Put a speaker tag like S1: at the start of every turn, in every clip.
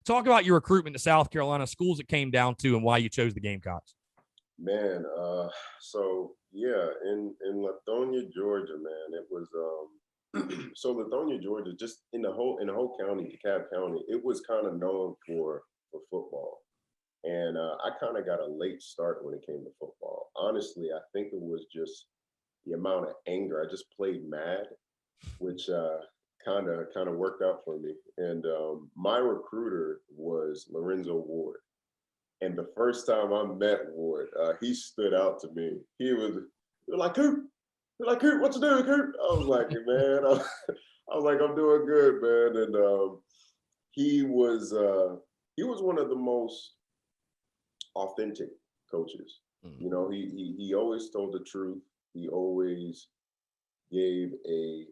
S1: talk about your recruitment to South Carolina, schools it came down to, and why you chose the Gamecocks.
S2: Man, so yeah, in Lithonia, Georgia, man, it was so Lithonia, Georgia, just in the whole county, DeKalb County, it was kind of known for football. And I kind of got a late start when it came to football. Honestly, I think it was just the amount of anger. I just played mad, which kind of worked out for me. And my recruiter was Lorenzo Ward. And the first time I met Ward, he stood out to me. He was like, Coop, what you doing, Coop? I was like, man, I was like, I'm doing good, man. And he was one of the most authentic coaches.
S1: Mm-hmm.
S2: You know, he always told the truth. He always gave a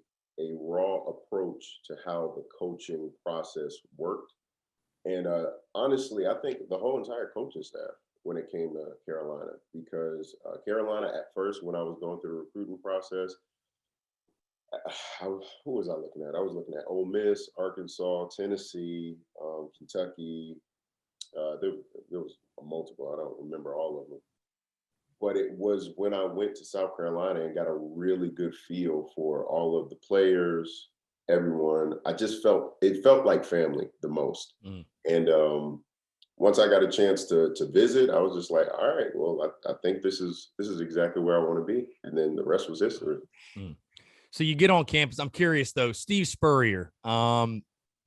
S2: raw approach to how the coaching process worked. And honestly, I think the whole entire coaching staff when it came to Carolina, because Carolina at first, when I was going through the recruiting process, who was I looking at? I was looking at Ole Miss, Arkansas, Tennessee, Kentucky. There was multiple. I don't remember all of them. But it was when I went to South Carolina and got a really good feel for all of the players, everyone. It felt like family the most. Mm. And once I got a chance to visit, I was just like, all right, well, I think this is exactly where I want to be. And then the rest was history.
S1: Mm. So you get on campus. I'm curious though, Steve Spurrier,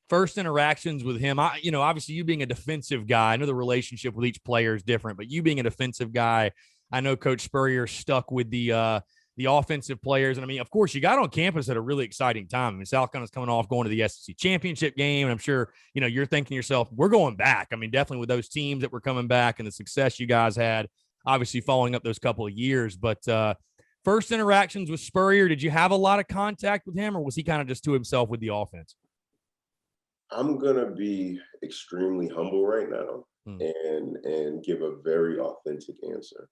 S1: first interactions with him, obviously you being a defensive guy, I know the relationship with each player is different, but you being a defensive guy, I know Coach Spurrier stuck with the offensive players. And I mean, of course, you got on campus at a really exciting time. I mean, South Carolina's coming off going to the SEC championship game. And I'm sure, you're thinking to yourself, we're going back. I mean, definitely with those teams that were coming back and the success you guys had, obviously following up those couple of years. But first interactions with Spurrier, did you have a lot of contact with him, or was he kind of just to himself with the offense?
S2: I'm going to be extremely humble right now and give a very authentic answer.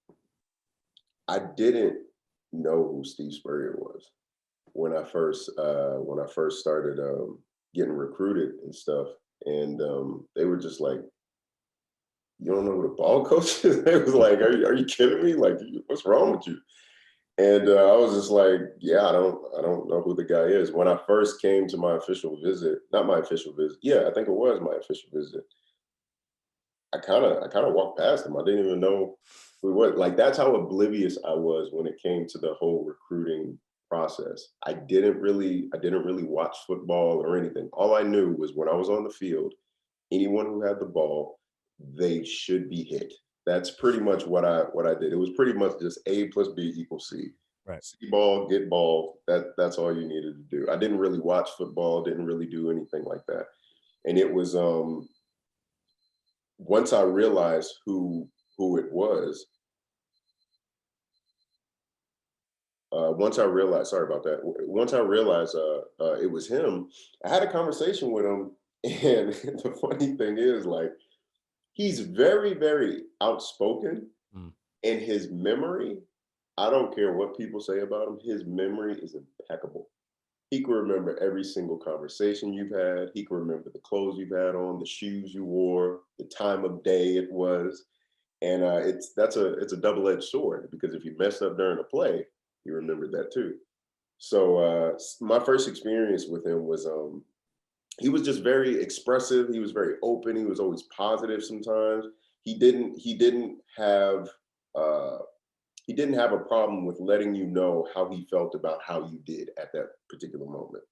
S2: I didn't know who Steve Spurrier was when I first started getting recruited and stuff. And they were just like, you don't know who the ball coach is? They was like, are you kidding me? Like, what's wrong with you? And I was just like, yeah, I don't know who the guy is. When I first came to my official visit, not my official visit, yeah, I think it was my official visit. I kind of walked past him. I didn't even know who he was. Like, that's how oblivious I was when it came to the whole recruiting process. I didn't really watch football or anything. All I knew was when I was on the field, anyone who had the ball, they should be hit. That's pretty much what I did. It was pretty much just A plus B equals C.
S1: Right.
S2: See ball, get ball. That's all you needed to do. I didn't really watch football. Didn't really do anything like that. And it was once I realized who it was. Once I realized it was him, I had a conversation with him. And the funny thing is, like, he's very, very outspoken, and his memory, I don't care what people say about him, his memory is impeccable. He can remember every single conversation you've had. He can remember the clothes you've had on, the shoes you wore, the time of day it was. And it's a double-edged sword, because if you messed up during a play, he remembered that too. So my first experience with him was he was just very expressive. He was very open. He was always positive sometimes. He didn't have a problem with letting you know how he felt about how you did at that particular moment.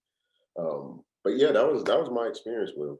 S2: But yeah, that was my experience with him.